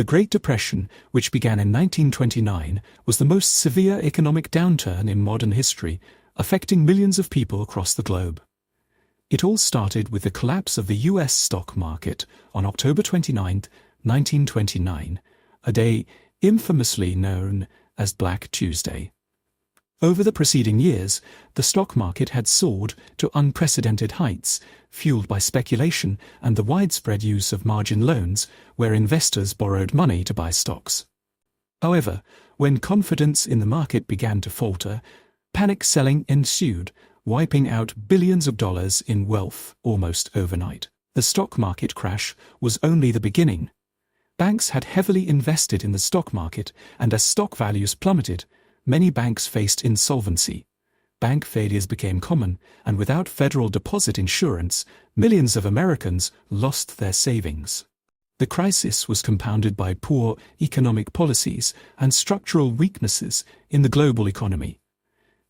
The Great Depression, which began in 1929, was the most severe economic downturn in modern history, affecting millions of people across the globe. It all started with the collapse of the U.S. stock market on October 29, 1929, a day infamously known as Black Tuesday. Over the preceding years, the stock market had soared to unprecedented heights, fueled by speculation and the widespread use of margin loans, where investors borrowed money to buy stocks. However, when confidence in the market began to falter, panic selling ensued, wiping out billions of dollars in wealth almost overnight. The stock market crash was only the beginning. Banks had heavily invested in the stock market, and as stock values plummeted, many banks faced insolvency. Bank failures became common, and without federal deposit insurance, millions of Americans lost their savings. The crisis was compounded by poor economic policies and structural weaknesses in the global economy.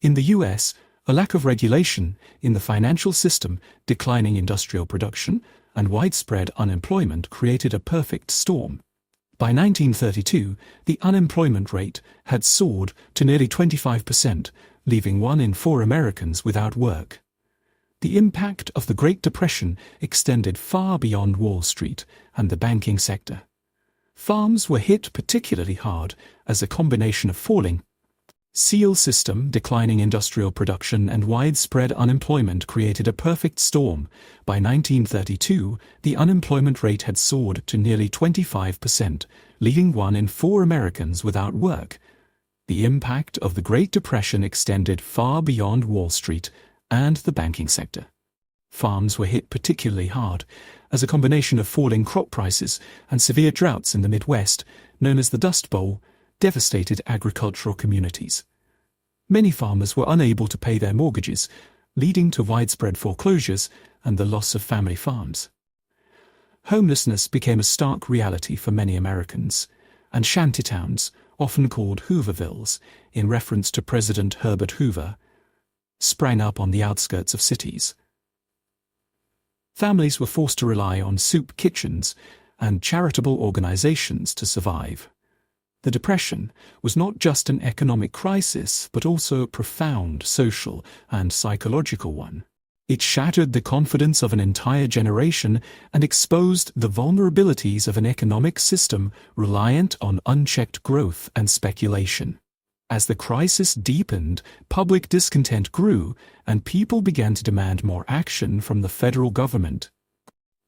In the U.S., a lack of regulation in the financial system, declining industrial production, and widespread unemployment created a perfect storm. By 1932, the unemployment rate had soared to nearly 25%, leaving 1 in 4 Americans without work. The impact of the Great Depression extended far beyond Wall Street and the banking sector. Farms were hit particularly hard as a combination of falling seal system, declining industrial production, and widespread unemployment created a perfect storm. By 1932, the unemployment rate had soared to nearly 25%, leaving 1 in 4 Americans without work. The impact of the Great Depression extended far beyond Wall Street and the banking sector. Farms were hit particularly hard as a combination of falling crop prices and severe droughts in the Midwest, known as the Dust Bowl, devastated agricultural communities. Many farmers were unable to pay their mortgages, leading to widespread foreclosures and the loss of family farms. Homelessness became a stark reality for many Americans, and shantytowns, often called Hoovervilles, in reference to President Herbert Hoover, sprang up on the outskirts of cities. Families were forced to rely on soup kitchens and charitable organizations to survive. The Depression was not just an economic crisis, but also a profound social and psychological one. It shattered the confidence of an entire generation and exposed the vulnerabilities of an economic system reliant on unchecked growth and speculation. As the crisis deepened, public discontent grew, and people began to demand more action from the federal government.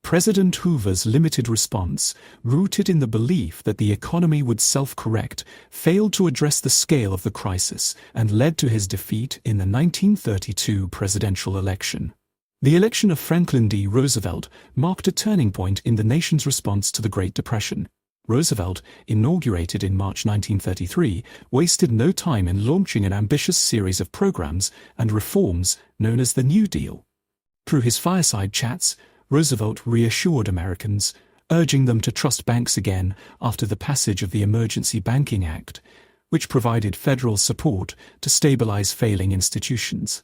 President Hoover's limited response, rooted in the belief that the economy would self-correct, failed to address the scale of the crisis and led to his defeat in the 1932 presidential election. The election of Franklin D. Roosevelt marked a turning point in the nation's response to the Great Depression. Roosevelt, inaugurated in March 1933, wasted no time in launching an ambitious series of programs and reforms known as the New Deal. Through his fireside chats, Roosevelt reassured Americans, urging them to trust banks again after the passage of the Emergency Banking Act, which provided federal support to stabilize failing institutions.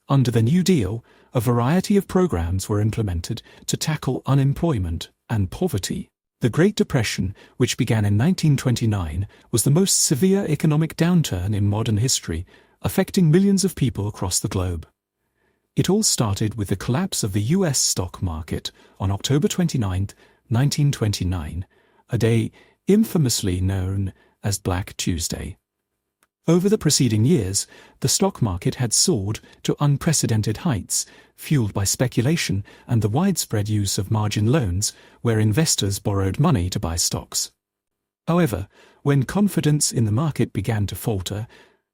Under the New Deal, a variety of programs were implemented to tackle unemployment and poverty. The Great Depression, which began in 1929, was the most severe economic downturn in modern history, affecting millions of people across the globe. It all started with the collapse of the U.S. stock market on October 29, 1929, a day infamously known as Black Tuesday. Over the preceding years, the stock market had soared to unprecedented heights, fueled by speculation and the widespread use of margin loans, where investors borrowed money to buy stocks. However, when confidence in the market began to falter,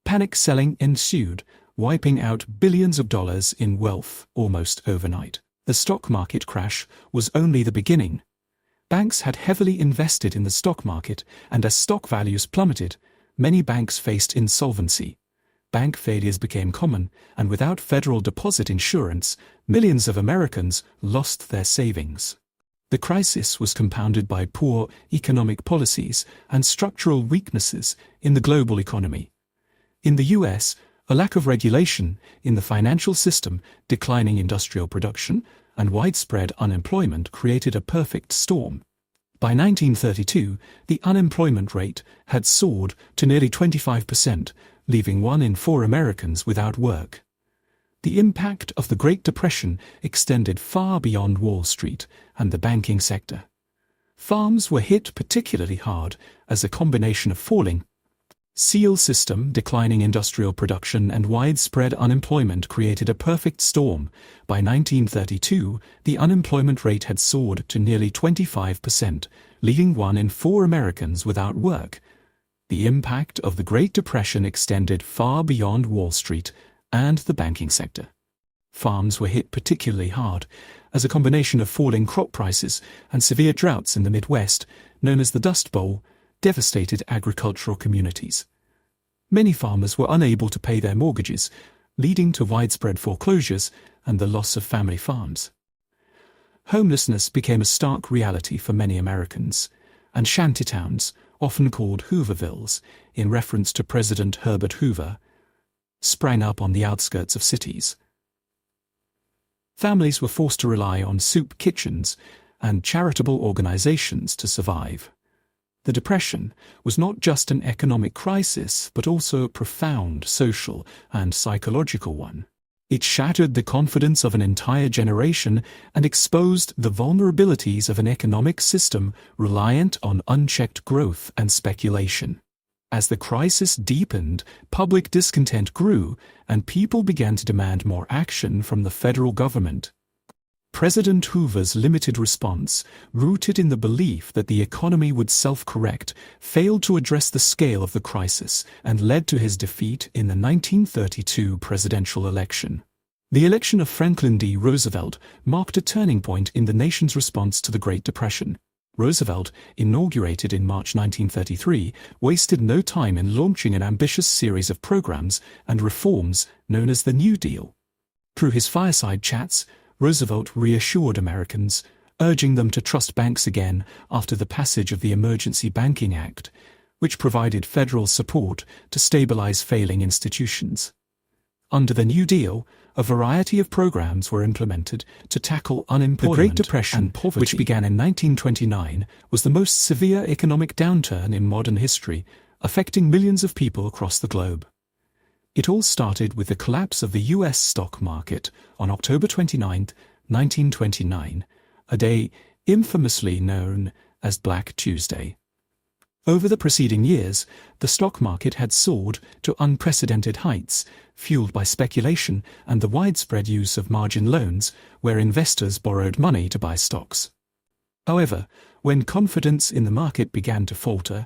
panic selling ensued, wiping out billions of dollars in wealth almost overnight. The stock market crash was only the beginning. Banks had heavily invested in the stock market, and as stock values plummeted, many banks faced insolvency. Bank failures became common, and without federal deposit insurance, millions of Americans lost their savings. The crisis was compounded by poor economic policies and structural weaknesses in the global economy. In the U.S., a lack of regulation in the financial system, declining industrial production, and widespread unemployment created a perfect storm. By 1932, the unemployment rate had soared to nearly 25%, leaving 1 in 4 Americans without work. The impact of the Great Depression extended far beyond Wall Street and the banking sector. Farms were hit particularly hard as a combination of falling seal system, declining industrial production, and widespread unemployment created a perfect storm. By 1932, the unemployment rate had soared to nearly 25%, leaving 1 in 4 Americans without work. The impact of the Great Depression extended far beyond Wall Street and the banking sector. Farms were hit particularly hard as a combination of falling crop prices and severe droughts in the Midwest, known as the Dust Bowl, devastated agricultural communities. Many farmers were unable to pay their mortgages, leading to widespread foreclosures and the loss of family farms. Homelessness became a stark reality for many Americans, and shantytowns, often called Hoovervilles, in reference to President Herbert Hoover, sprang up on the outskirts of cities. Families were forced to rely on soup kitchens and charitable organizations to survive. The Depression was not just an economic crisis, but also a profound social and psychological one. It shattered the confidence of an entire generation and exposed the vulnerabilities of an economic system reliant on unchecked growth and speculation. As the crisis deepened, public discontent grew, and people began to demand more action from the federal government. President Hoover's limited response, rooted in the belief that the economy would self-correct, failed to address the scale of the crisis and led to his defeat in the 1932 presidential election. The election of Franklin D. Roosevelt marked a turning point in the nation's response to the Great Depression. Roosevelt, inaugurated in March 1933, wasted no time in launching an ambitious series of programs and reforms known as the New Deal. Through his fireside chats, Roosevelt reassured Americans, urging them to trust banks again after the passage of the Emergency Banking Act, which provided federal support to stabilize failing institutions. Under the New Deal, a variety of programs were implemented to tackle unemployment. The Great Depression, and poverty, which began in 1929, was the most severe economic downturn in modern history, affecting millions of people across the globe. It all started with the collapse of the U.S. stock market on October 29, 1929, a day infamously known as Black Tuesday. Over the preceding years, the stock market had soared to unprecedented heights, fueled by speculation and the widespread use of margin loans, where investors borrowed money to buy stocks. However, when confidence in the market began to falter